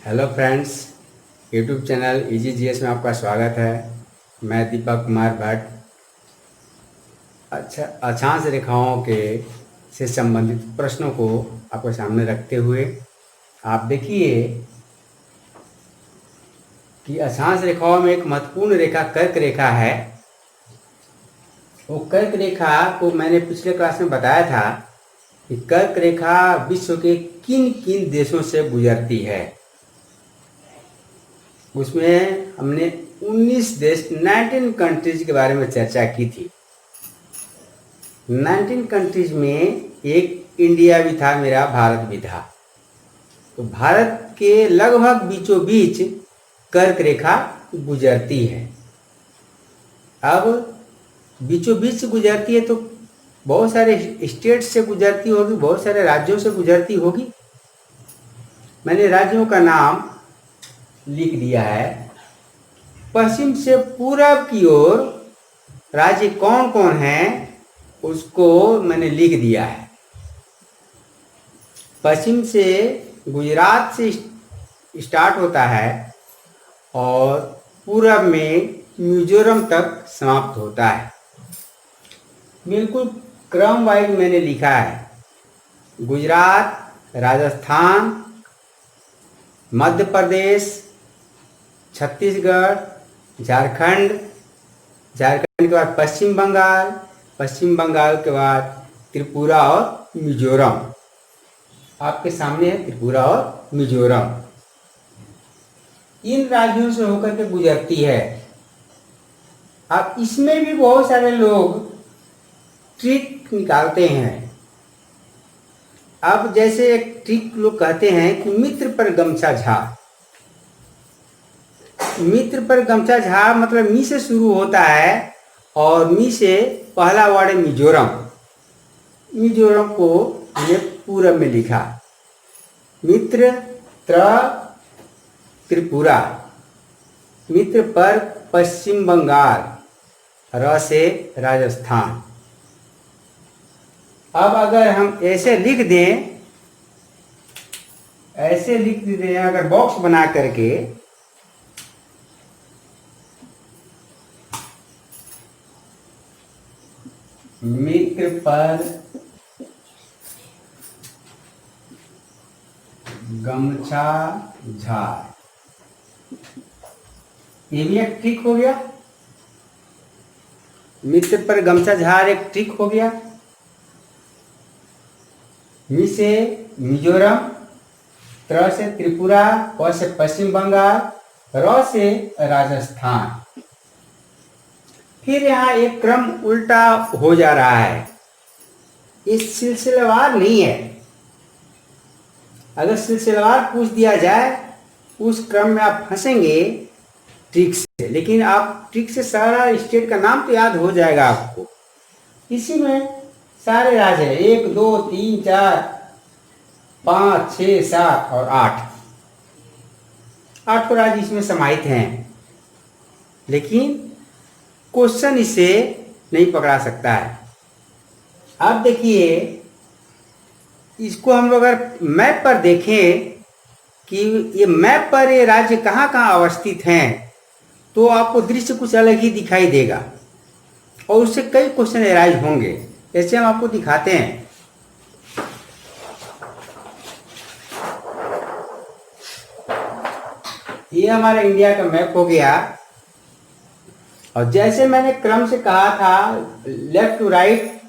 Hello friends, YouTube channel easy GS में आपका स्वागत है। मैं दीपक कुमार भट्ट। अक्षांश रेखाओं के से संबंधित प्रश्नों को आपके सामने रखते हुए आप देखिए कि अक्षांश रेखाओं में एक महत्वपूर्ण रेखा कर्क रेखा है। वो कर्क रेखा को मैंने पिछले क्लास में बताया था कि कर्क रेखा विश्व के किन किन देशों से गुजरती है। उसमें हमने 19 कंट्रीज के बारे में चर्चा की थी। 19 कंट्रीज में एक इंडिया भी था, मेरा भारत भी था। तो भारत के लगभग बीचों बीच कर्क रेखा गुजरती है। अब बीचों बीच से गुजरती है तो बहुत सारे स्टेट से गुजरती होगी, बहुत सारे राज्यों से गुजरती होगी। मैंने राज्यों का नाम लिख दिया है। पश्चिम से पूरब की ओर राज्य कौन कौन है उसको मैंने लिख दिया है। पश्चिम से गुजरात से स्टार्ट होता है और पूरब में मिजोरम तक समाप्त होता है। बिल्कुल क्रम वाइज मैंने लिखा है। गुजरात, राजस्थान, मध्य प्रदेश, छत्तीसगढ़, झारखंड, झारखंड के बाद पश्चिम बंगाल, पश्चिम बंगाल के बाद त्रिपुरा और मिजोरम। आपके सामने है त्रिपुरा और मिजोरम। इन राज्यों से होकर के गुजरती है। अब इसमें भी बहुत सारे लोग ट्रिक निकालते हैं। अब जैसे एक ट्रिक लोग कहते हैं कि मित्र पर गमछा झाड़। मित्र पर गमछा झाड़ मतलब मी से शुरू होता है और मी से पहला वर्ड है मिजोरम। मिजोरम को हमने पूरब में लिखा। मित्र त्रिपुरा, मित्र पर पश्चिम बंगाल, र से राजस्थान। अब अगर हम ऐसे लिख दें अगर बॉक्स बना करके, मित्र पर गमछा झाड़, ये भी एक ट्रिक हो गया। मित्र पर गमछा झाड़ एक ट्रिक हो गया। मी से मिजोरम, त्र से त्रिपुरा, प से पश्चिम बंगाल, र से राजस्थान। फिर यहाँ एक क्रम उल्टा हो जा रहा है। ये सिलसिलेवार नहीं है। अगर सिलसिलेवार पूछ दिया जाए उस क्रम में आप फंसेंगे ट्रिक से, लेकिन आप ट्रिक से सारा स्टेट का नाम तो याद हो जाएगा आपको। इसी में सारे राज्य है, 1 2 3 4 5 6 7 और 8 राज्य इसमें समाहित हैं। लेकिन क्वेश्चन इसे नहीं पकड़ा सकता है। अब देखिए, इसको हम लोग अगर मैप पर देखें कि ये मैप पर ये राज्य कहाँ कहाँ अवस्थित हैं, तो आपको दृश्य कुछ अलग ही दिखाई देगा और उससे कई क्वेश्चन एराइज होंगे। जैसे हम आपको दिखाते हैं। ये हमारा इंडिया का मैप हो गया और जैसे मैंने क्रम से कहा था, लेफ्ट टू राइट,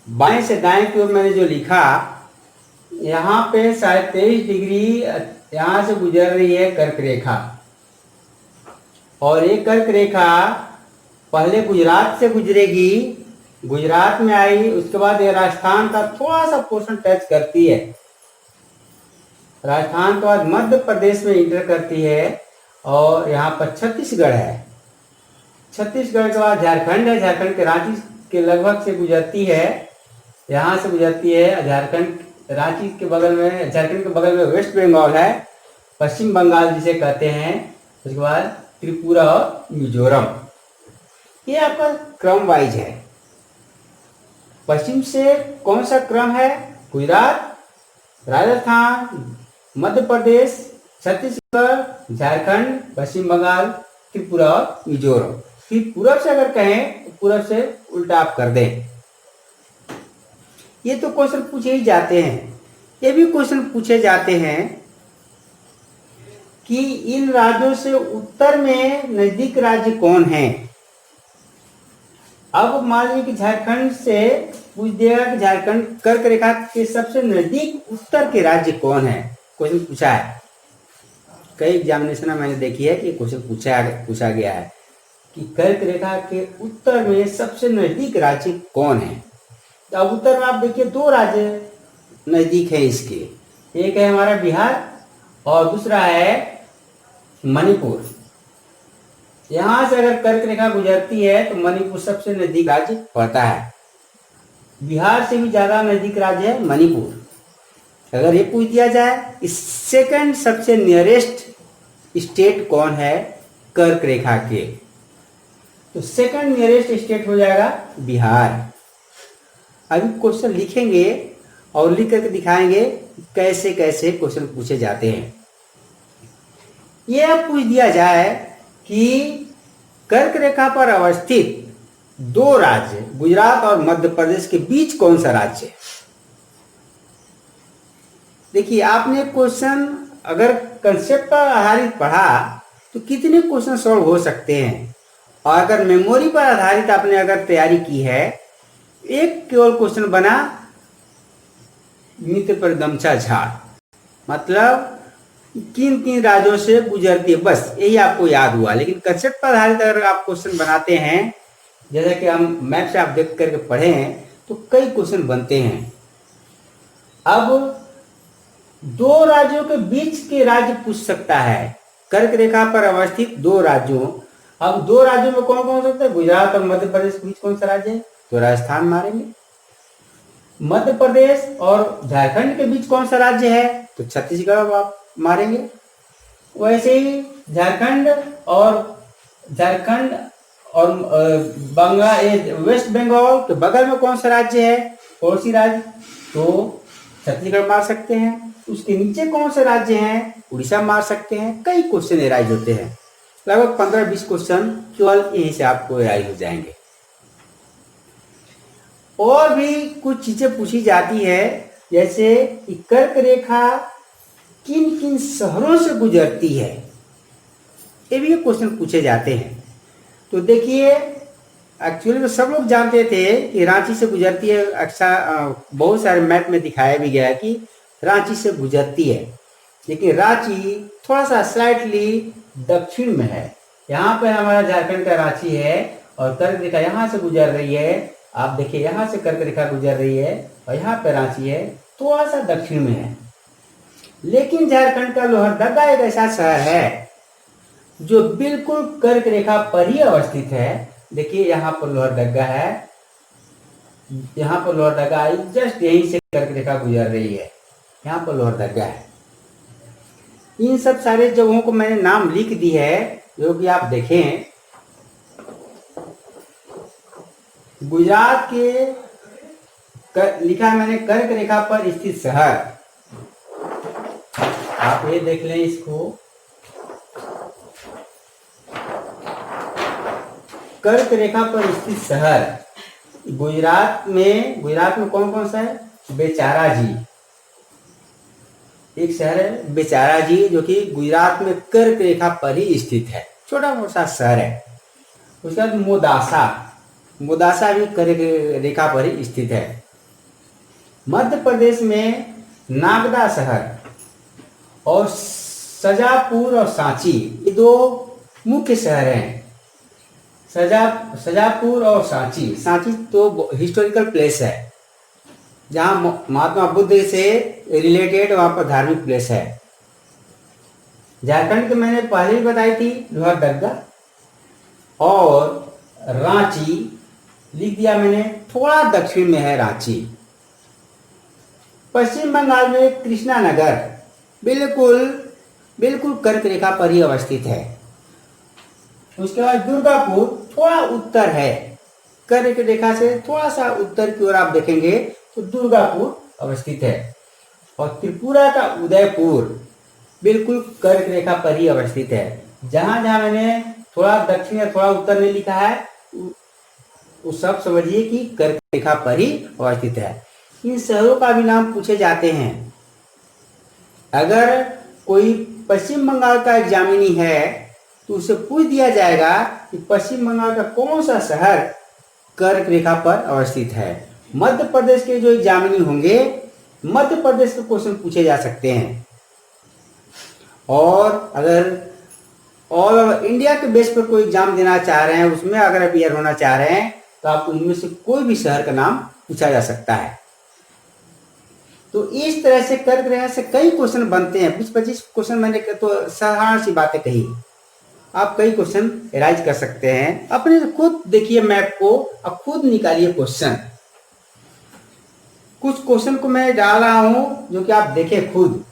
बाएं से दाएं की ओर मैंने जो लिखा, यहाँ पे 23.5 डिग्री यहाँ से गुजर रही है कर्क रेखा। और ये कर्क रेखा पहले गुजरात से गुजरेगी, गुजरात में आई, उसके बाद ये राजस्थान का थोड़ा सा पोर्शन टच करती है। राजस्थान के बाद मध्य प्रदेश में इंटर करती है और यहाँ पर छत्तीसगढ़ है। छत्तीसगढ़ के बाद झारखंड है। झारखंड के रांची के लगभग से गुजरती है, यहाँ से गुजरती है। झारखंड रांची के बगल में, झारखंड के बगल में वेस्ट बंगाल है, पश्चिम बंगाल जिसे कहते हैं। उसके बाद त्रिपुरा और मिजोरम। ये आपका क्रम वाइज है। पश्चिम से कौन सा क्रम है? गुजरात, राजस्थान, मध्य प्रदेश, छत्तीसगढ़, झारखंड, पश्चिम बंगाल, त्रिपुरा और मिजोरम। फिर पूरब से अगर कहें तो पूरब से उल्टा आप कर दें। ये तो क्वेश्चन पूछे ही जाते हैं। ये भी क्वेश्चन पूछे जाते हैं कि इन राज्यों से उत्तर में नजदीक राज्य कौन है। अब मान लीजिए कि झारखंड से पूछ दिया कि झारखंड कर्क रेखा के सबसे नजदीक उत्तर के राज्य कौन है। क्वेश्चन पूछा है, कई एग्जामिनेशन में मैंने देखी है कि क्वेश्चन पूछा गया है कि कर्क रेखा के उत्तर में सबसे नजदीक राज्य कौन है। तो अब उत्तर में आप देखिए दो राज्य नजदीक है इसके, एक है हमारा बिहार और दूसरा है मणिपुर। यहां से अगर कर्क रेखा गुजरती है तो मणिपुर सबसे नजदीक राज्य पड़ता है। बिहार से भी ज्यादा नजदीक राज्य है मणिपुर। अगर ये पूछ दिया जाए इस सेकंड सबसे नियरेस्ट स्टेट कौन है कर्क रेखा के, तो सेकंड नियरेस्ट स्टेट हो जाएगा बिहार। अभी क्वेश्चन लिखेंगे और लिख करके दिखाएंगे कैसे कैसे क्वेश्चन पूछे जाते हैं। ये अब पूछ दिया जाए कि कर्क रेखा पर अवस्थित दो राज्य गुजरात और मध्य प्रदेश के बीच कौन सा राज्य है। देखिए आपने क्वेश्चन अगर कंसेप्ट पर आधारित पढ़ा तो कितने क्वेश्चन सॉल्व हो सकते हैं, और अगर मेमोरी पर आधारित आपने अगर तैयारी की है, एक केवल क्वेश्चन बना मित्र पर गमछा झाड़, मतलब किन किन राज्यों से गुजरती है, बस यही आपको याद हुआ। लेकिन कंसेप्ट पर आधारित अगर आप क्वेश्चन बनाते हैं, जैसा कि हम मैप से आप देख करके पढ़े हैं, तो कई क्वेश्चन बनते हैं। अब दो राज्यों के बीच के राज्य पूछ सकता है, कर्क रेखा पर अवस्थित दो राज्यों। अब दो राज्यों में कौन कौन हो सकता है, गुजरात और मध्य प्रदेश के बीच कौन सा राज्य है, तो राजस्थान मारेंगे। मध्य प्रदेश और झारखंड के बीच कौन सा राज्य है, तो छत्तीसगढ़ आप मारेंगे। वैसे ही झारखंड और वेस्ट बंगाल के बगल में कौन सा राज्य है, पड़ोसी राज्य, तो छत्तीसगढ़ मार सकते हैं। उसके नीचे कौन से राज्य हैं, उड़ीसा मार सकते हैं। कई क्वेश्चन एराइज होते हैं, लगभग 15-20 क्वेश्चन केवल यहीं से आपको एराइज हो जाएंगे। और भी कुछ चीजें पूछी जाती है, जैसे कि कर्क रेखा किन किन शहरों से गुजरती है, ये भी क्वेश्चन पूछे जाते हैं। तो देखिए एक्चुअली तो सब लोग जानते थे कि रांची से गुजरती है। अच्छा, बहुत सारे मैप में दिखाया भी गया है कि रांची से गुजरती है, लेकिन रांची थोड़ा सा स्लाइटली दक्षिण में है। यहाँ पे हमारा झारखंड का रांची है और कर्क रेखा यहाँ से गुजर रही है। आप देखिए यहाँ से कर्क रेखा गुजर रही है और यहाँ पे रांची है, थोड़ा सा दक्षिण में है। लेकिन झारखंड का लोहरदगा एक ऐसा शहर है जो बिल्कुल कर्क रेखा पर ही अवस्थित है। देखिए यहाँ पर लोहरदगा है, यहाँ पर लोहरदगा आई, जस्ट यहीं से कर्क रेखा गुजर रही है, यहाँ पर लोहरदगा है। इन सब सारे जगहों को मैंने नाम लिख दी है, जो कि आप देखें। गुजरात के लिखा है मैंने कर्क रेखा पर स्थित शहर, आप ये देख लें इसको। कर्क रेखा पर स्थित शहर गुजरात में कौन कौन सा है, बेचाराजी एक शहर है, बेचाराजी, जो कि गुजरात में कर्क रेखा पर ही स्थित है, छोटा मोटा शहर है। उसके बाद मोदासा भी कर्क रेखा पर ही स्थित है। मध्य प्रदेश में नागदा शहर और सजापुर और सांची, ये दो मुख्य शहर हैं। सजापुर और सांची तो हिस्टोरिकल प्लेस है, जहां महात्मा बुद्ध से रिलेटेड वहां पर धार्मिक प्लेस है। झारखंड के मैंने पहले ही बताई थी, लोहरदगा और रांची लिख दिया मैंने, थोड़ा दक्षिण में है रांची। पश्चिम बंगाल में कृष्णानगर बिल्कुल कर्क रेखा पर ही अवस्थित है। उसके बाद दुर्गापुर थोड़ा उत्तर है, कर्क रेखा से थोड़ा सा उत्तर की ओर आप देखेंगे तो दुर्गापुर अवस्थित है। और त्रिपुरा का उदयपुर बिल्कुल कर्क रेखा पर ही अवस्थित है। जहां जहां मैंने थोड़ा दक्षिण या थोड़ा उत्तर में लिखा है वो सब समझिए कि कर्क रेखा पर ही अवस्थित है। इन शहरों का भी नाम पूछे जाते हैं। अगर कोई पश्चिम बंगाल का एग्जामिनी है तो उसे पूछ दिया जाएगा कि पश्चिम बंगाल का कौन सा शहर कर्क रेखा पर अवस्थित है। मध्य प्रदेश के जो एग्जामिनी होंगे मध्य प्रदेश के क्वेश्चन पूछे जा सकते हैं। और अगर ऑल ओवर इंडिया के बेस पर कोई एग्जाम देना चाह रहे हैं, उसमें अगर अपियर होना चाह रहे हैं तो आपको इनमें से कोई भी शहर का नाम पूछा जा सकता है। तो इस तरह से कर्क रेखा से कई क्वेश्चन बनते हैं। 20-25 क्वेश्चन मैंने तो साधारण सी बातें कही, आप कई क्वेश्चन राइज कर सकते हैं। अपने खुद देखिए मैप को और खुद निकालिए क्वेश्चन। कुछ क्वेश्चन को मैं डाल रहा हूं जो कि आप देखें खुद।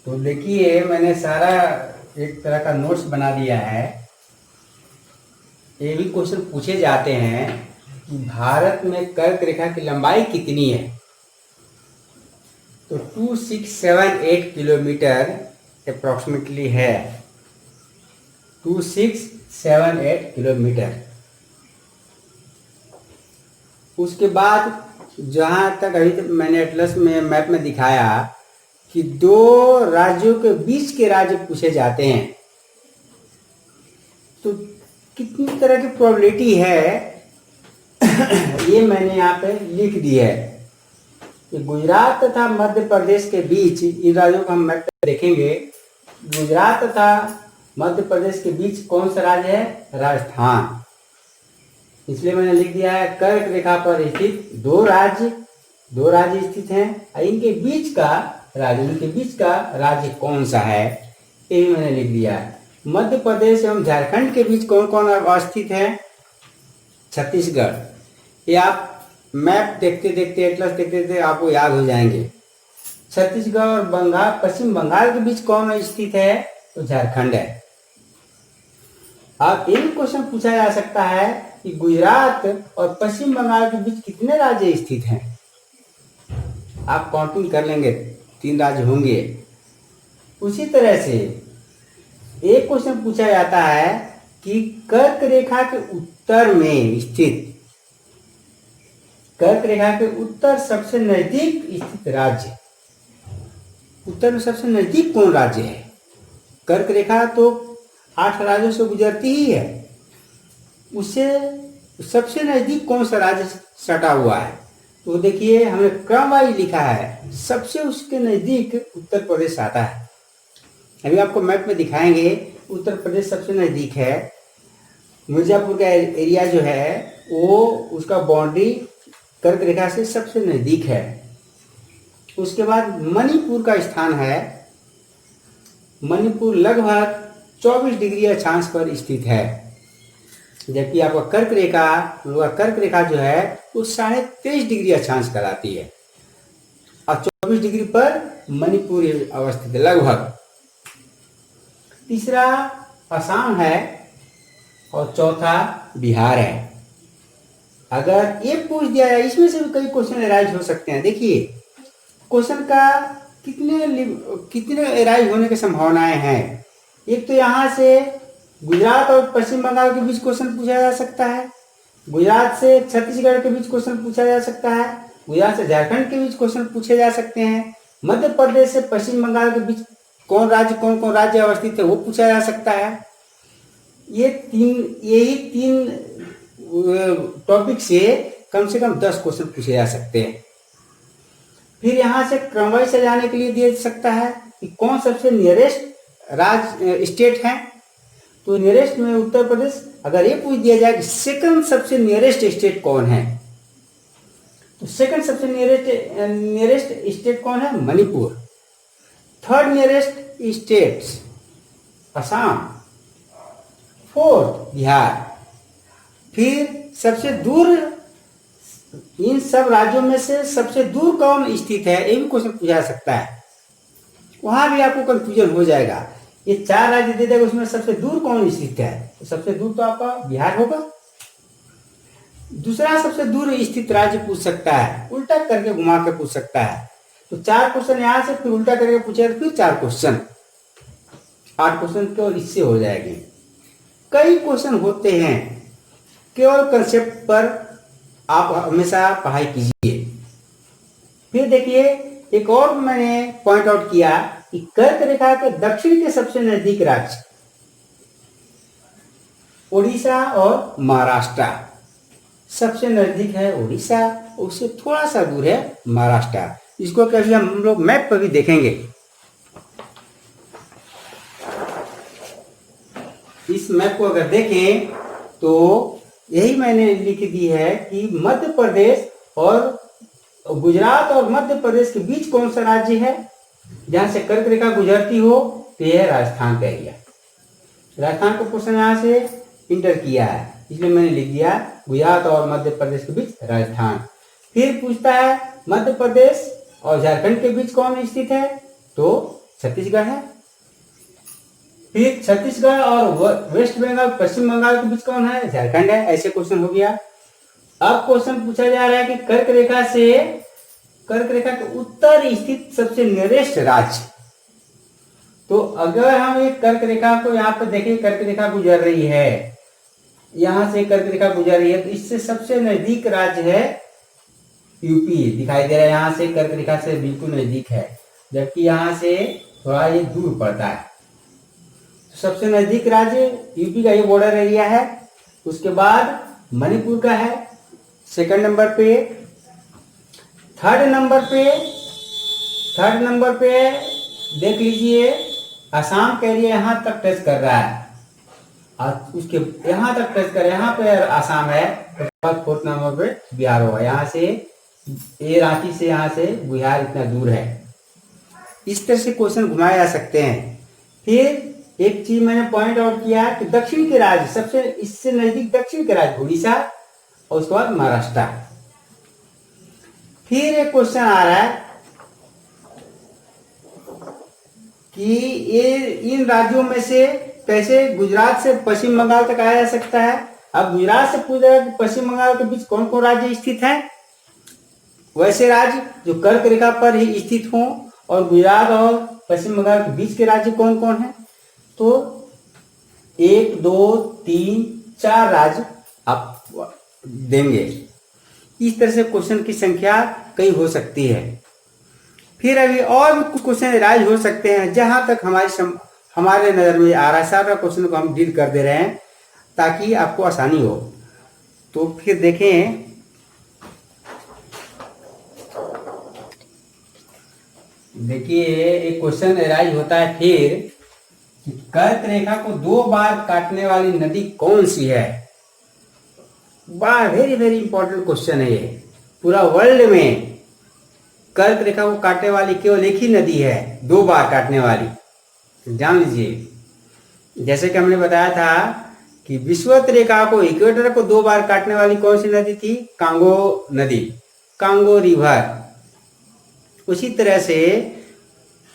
तो देखिए मैंने सारा एक तरह का नोट्स बना दिया है। ये भी क्वेश्चन पूछे जाते हैं कि भारत में कर्क रेखा की लंबाई कितनी है। तो 2678 किलोमीटर अप्रोक्सीमेटली है। 2678 किलोमीटर। उसके बाद जहां तक अभी तक मैंने एटलस में मैप में दिखाया कि दो राज्यों के बीच के राज्य पूछे जाते हैं, तो कितनी तरह की प्रोबेबिलिटी है ये मैंने यहाँ पे लिख दी है कि गुजरात तथा मध्य प्रदेश के बीच, इन राज्यों को हम मैप पे देखेंगे, गुजरात तथा मध्य प्रदेश के बीच कौन सा राज्य है? राजस्थान। इसलिए मैंने लिख दिया है कर्क रेखा पर स्थित दो राज्य स्थित हैं और इनके बीच का राज्य कौन सा है ये भी मैंने लिख दिया है। मध्य प्रदेश एवं झारखंड के बीच कौन कौन अवस्थित है? छत्तीसगढ़। ये आप मैप देखते देखते एटलस देखते देखते आपको याद हो जाएंगे। छत्तीसगढ़ और पश्चिम बंगाल के बीच कौन स्थित है? तो झारखंड है। अब एक क्वेश्चन पूछा जा सकता है कि गुजरात और पश्चिम बंगाल के बीच कितने राज्य स्थित हैं? आप काउंटिंग कर लेंगे, 3 राज्य होंगे। उसी तरह से एक क्वेश्चन पूछा जाता है कि कर्क रेखा के उत्तर में स्थित, कर्क रेखा के उत्तर सबसे नजदीक स्थित राज्य, उत्तर में सबसे नजदीक कौन राज्य है? कर्क रेखा तो 8 राज्यों से गुजरती ही है, उससे सबसे नजदीक कौन सा राज्य सटा हुआ है? तो देखिए हमने क्रमवाइज लिखा है। सबसे उसके नजदीक उत्तर प्रदेश आता है। अभी आपको मैप में दिखाएंगे। उत्तर प्रदेश सबसे नजदीक है। मिर्जापुर का एरिया जो है वो उसका बाउंड्री कर्क रेखा से सबसे नजदीक है। उसके बाद मणिपुर का स्थान है। मणिपुर लगभग 24 डिग्री अक्षांश पर स्थित है, जबकि आपका कर्क रेखा जो है वो 23.5 डिग्री अक्षांश कहलाती है और 24 डिग्री पर मणिपुर अवस्थित है लगभग। तीसरा असम है और चौथा बिहार है। अगर ये पूछ दिया जाए, इसमें से भी कई क्वेश्चन राइज हो सकते हैं। देखिए क्वेश्चन का कितने राइज होने की संभावनाएं हैं। एक तो यहाँ से गुजरात और पश्चिम बंगाल के बीच क्वेश्चन पूछा जा सकता है, गुजरात से छत्तीसगढ़ के बीच क्वेश्चन पूछा जा सकता है, गुजरात से झारखंड के बीच क्वेश्चन पूछे जा सकते हैं, मध्य प्रदेश से पश्चिम बंगाल के बीच कौन कौन राज्य अवस्थित है वो पूछा जा सकता है। यही तीन टॉपिक से कम 10 क्वेश्चन पूछे जा सकते हैं। फिर यहाँ से क्रमवाइज से जाने के लिए दिया सकता है कि कौन सबसे नियरेस्ट स्टेट है। तो नियरेस्ट में उत्तर प्रदेश। अगर ये पूछ दिया जाए कि सेकंड सबसे नियरेस्ट स्टेट कौन है, तो सेकंड सबसे नियरेस्ट स्टेट कौन है? Manipur. Third nearest state Assam, fourth Bihar. फिर सबसे दूर, इन सब राज्यों में से सबसे दूर कौन स्थित है ये भी क्वेश्चन पूछा जा सकता है। वहां भी आपको कंफ्यूजन हो जाएगा। ये 4 राज्य दे देगा, उसमें सबसे दूर कौन स्थित है? तो सबसे दूर तो आपका बिहार होगा। दूसरा सबसे दूर स्थित राज्य पूछ सकता है, उल्टा करके घुमा के पूछ सकता है। तो 4 क्वेश्चन यहां से, फिर उल्टा करके पूछे तो फिर 4 क्वेश्चन, 8 क्वेश्चन तो इससे हो जाएंगे। कई क्वेश्चन होते हैं, केवल कंसेप्ट पर आप हमेशा पढ़ाई कीजिए। फिर देखिए, एक और मैंने पॉइंट आउट किया कि कर्क रेखा के दक्षिण के सबसे नजदीक राज्य उड़ीसा और महाराष्ट्र। सबसे नजदीक है उड़ीसा, उससे थोड़ा सा दूर है महाराष्ट्र। इसको कभी हम लोग मैप पर भी देखेंगे। इस मैप को अगर देखें तो यही मैंने लिख दी है कि मध्य प्रदेश और गुजरात और मध्य प्रदेश के बीच कौन सा राज्य है जहां से कर्क रेखा गुजरती हो, तो यह राजस्थान का एरिया। राजस्थान को क्वेश्चन यहां से इंटर किया है, इसलिए मैंने लिख दिया गुजरात और मध्य प्रदेश के बीच राजस्थान। फिर पूछता है मध्य प्रदेश और झारखंड के बीच कौन स्थित है, तो छत्तीसगढ़ है। फिर छत्तीसगढ़ और वेस्ट बंगाल पश्चिम बंगाल के बीच कौन है, झारखंड है। ऐसे क्वेश्चन हो गया। अब क्वेश्चन पूछा जा रहा है कि कर्क रेखा के उत्तर स्थित सबसे नियरेस्ट राज्य। तो अगर हम एक कर्क रेखा को यहाँ पे देखें, कर्क रेखा गुजर रही है, यहां से कर्क रेखा गुजर रही है, तो इससे सबसे नजदीक राज्य है यूपी। दिखाई दे रहा है, यहाँ से कर्क रेखा से बिल्कुल नजदीक है, जबकि यहाँ से थोड़ा ये दूर पड़ता है। तो सबसे नजदीक राज्य यूपी का ये बॉर्डर एरिया है। उसके बाद मणिपुर का है सेकंड नंबर पे। थर्ड नंबर पे देख लीजिए, असम का एरिया यहाँ तक टच कर रहा है, और उसके यहाँ तक टच कर, यहाँ पे असम है। उसके बाद फोर्थ नंबर पे बिहार होगा। यहाँ से ये रांची से यहाँ से बिहार इतना दूर है। इस तरह से क्वेश्चन घुमाए जा सकते हैं। फिर एक चीज मैंने पॉइंट आउट किया कि दक्षिण के राज्य, सबसे इससे नजदीक दक्षिण के राज्य उड़ीसा और उसके बाद महाराष्ट्र। फिर एक क्वेश्चन आ रहा है कि ये इन राज्यों में से कैसे गुजरात से पश्चिम बंगाल तक आया जा सकता है। अब गुजरात से पूछ रहा है कि पश्चिम बंगाल के बीच कौन कौन राज्य स्थित है। वैसे राज्य जो कर्क रेखा पर ही स्थित हों, और गुजरात और पश्चिम बंगाल के बीच के राज्य कौन कौन है, तो 1 2 3 4 राज्य आप देंगे। इस तरह से क्वेश्चन की संख्या कई हो सकती है। फिर अभी और भी कुछ क्वेश्चन राइज हो सकते हैं, जहां तक हमारे नजर में आ रहा है, सारा क्वेश्चन को हम डील कर दे रहे हैं ताकि आपको आसानी हो। तो फिर देखें, देखिए एक क्वेश्चन राइज होता है फिर कि कर्क रेखा को 2 बार काटने वाली नदी कौन सी है। वेरी वेरी इंपॉर्टेंट क्वेश्चन है ये। पूरा वर्ल्ड में कर्क रेखा को काटने वाली केवल एक ही नदी है 2 बार काटने वाली, जान लीजिए। जैसे कि हमने बताया था कि विषुवत रेखा को, इक्वेटर को 2 बार काटने वाली कौन सी नदी थी, कांगो नदी, कांगो रिवर। उसी तरह से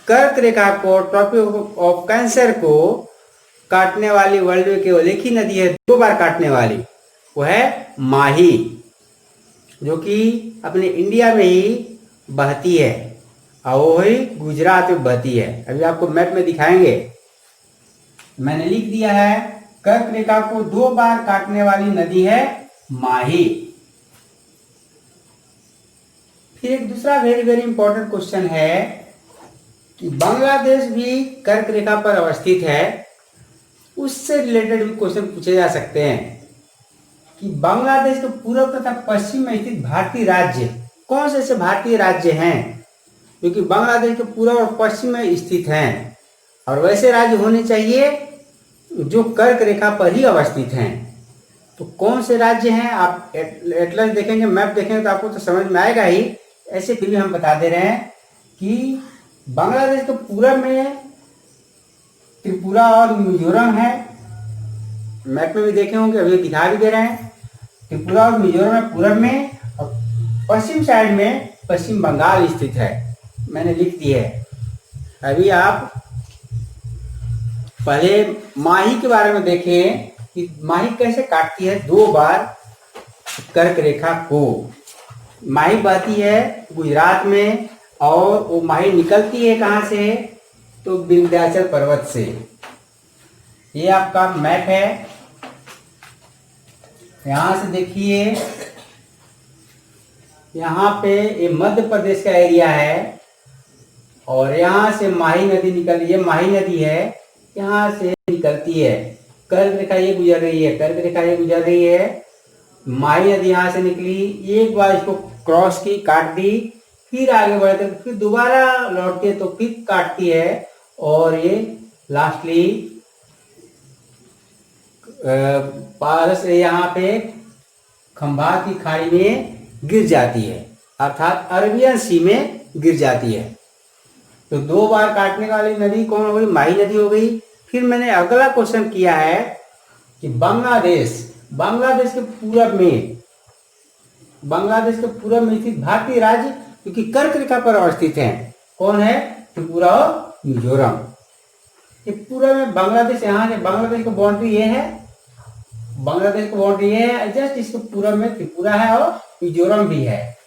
कर्क रेखा को, ट्रॉपिक ऑफ कैंसर को काटने वाली वर्ल्ड में केवल एक ही नदी है 2 बार काटने वाली, वो है माही, जो कि अपने इंडिया में ही बहती है, और वो ही गुजरात में बहती है। अभी आपको मैप में दिखाएंगे। मैंने लिख दिया है कर्क रेखा को 2 बार काटने वाली नदी है माही। फिर एक दूसरा वेरी वेरी इंपॉर्टेंट क्वेश्चन है कि बांग्लादेश भी कर्क रेखा पर अवस्थित है, उससे रिलेटेड भी क्वेश्चन पूछे जा सकते हैं कि बांग्लादेश के पूर्व तथा पश्चिम में स्थित भारतीय राज्य कौन से ऐसे भारतीय राज्य हैं जो कि बांग्लादेश के पूर्व और पश्चिम में स्थित हैं, और वैसे राज्य होने चाहिए जो कर्क रेखा पर ही अवस्थित हैं। तो कौन से राज्य हैं, आप एटलस देखेंगे, मैप देखेंगे तो आपको तो समझ में आएगा ही। ऐसे फिर भी हम बता दे रहे हैं कि बांग्लादेश के पूर्व में त्रिपुरा और मिजोरम है। मैप में भी देखे होंगे, अभी दिखा भी दे रहे हैं। त्रिपुरा और मिजोरम है पूर्व में, और पश्चिम साइड में पश्चिम बंगाल स्थित है। मैंने लिख दी है। अभी आप पहले माही के बारे में देखें कि माही कैसे काटती है 2 बार। कर्क रेखा को। माही बहती है गुजरात में, और वो माही निकलती है कहाँ से, तो विंध्याचल पर्वत से। ये आपका मैप है, यहां से देखिए, यहाँ पे ये मध्य प्रदेश का एरिया है, और यहाँ से माही नदी निकल, ये माही नदी है, यहाँ से निकलती है। कर्क रेखा ये गुजर रही है, कर्क रेखा ये गुजर रही है, माही नदी यहाँ से निकली, एक बार इसको क्रॉस की, काट दी, फिर आगे बढ़ते, फिर दोबारा लौटती है, तो फिर काटती है, और ये लास्टली पारस यहाँ पे खंभात की खाड़ी में गिर जाती है, अर्थात अरबियन सी में गिर जाती है। तो 2 बार काटने वाली नदी कौन हो गई, माही नदी हो गई। फिर मैंने अगला क्वेश्चन किया है कि बांग्लादेश के पूरब में, बांग्लादेश के पूरब में स्थित भारतीय राज्य क्योंकि कर्क रेखा पर अवस्थित है, कौन है, त्रिपुरा और मिजोरम। ये पूरा में बांग्लादेश, यहाँ से बांग्लादेश की बाउंड्री ये है, बांग्लादेश की बाउंड्री ये है, जस्ट इसके पूरब में त्रिपुरा है और मिजोरम भी है।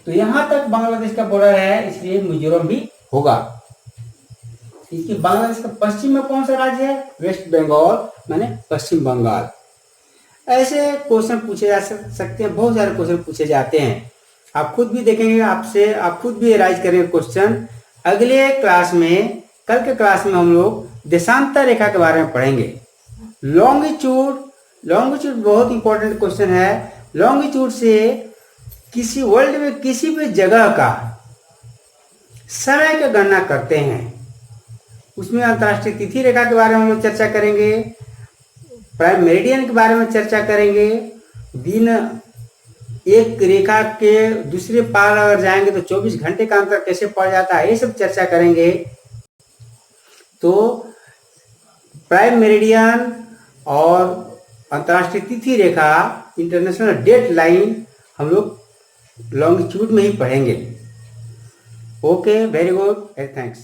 तो यहाँ तक बांग्लादेश का बॉर्डर है, इसलिए मिजोरम भी होगा। इसकी बांग्लादेश का पश्चिम में कौन सा राज्य है, वेस्ट बंगाल, माने पश्चिम बंगाल। ऐसे क्वेश्चन पूछे जा सकते हैं, बहुत सारे क्वेश्चन पूछे जाते हैं। आप खुद भी देखेंगे, आपसे आप खुद भी राइज करेंगे क्वेश्चन। अगले क्लास में, कल के क्लास में हम लोग देशांतर रेखा के बारे में पढ़ेंगे। लॉन्गिट्यूड बहुत इंपॉर्टेंट क्वेश्चन है। लॉन्गिट्यूड से किसी वर्ल्ड में किसी भी जगह का समय की गणना करते हैं, उसमें अंतर्राष्ट्रीय तिथि रेखा के बारे में हम लोग चर्चा करेंगे, प्राइम मेरिडियन के बारे में चर्चा करेंगे, दिन एक रेखा के दूसरे पार अगर जाएंगे तो 24 घंटे का अंतर कैसे पड़ जाता है, ये सब चर्चा करेंगे। तो प्राइम मेरिडियन और अंतर्राष्ट्रीय तिथि रेखा, इंटरनेशनल डेट लाइन हम लोग लॉन्गिट्यूड में ही पढ़ेंगे। Okay, very good, thanks.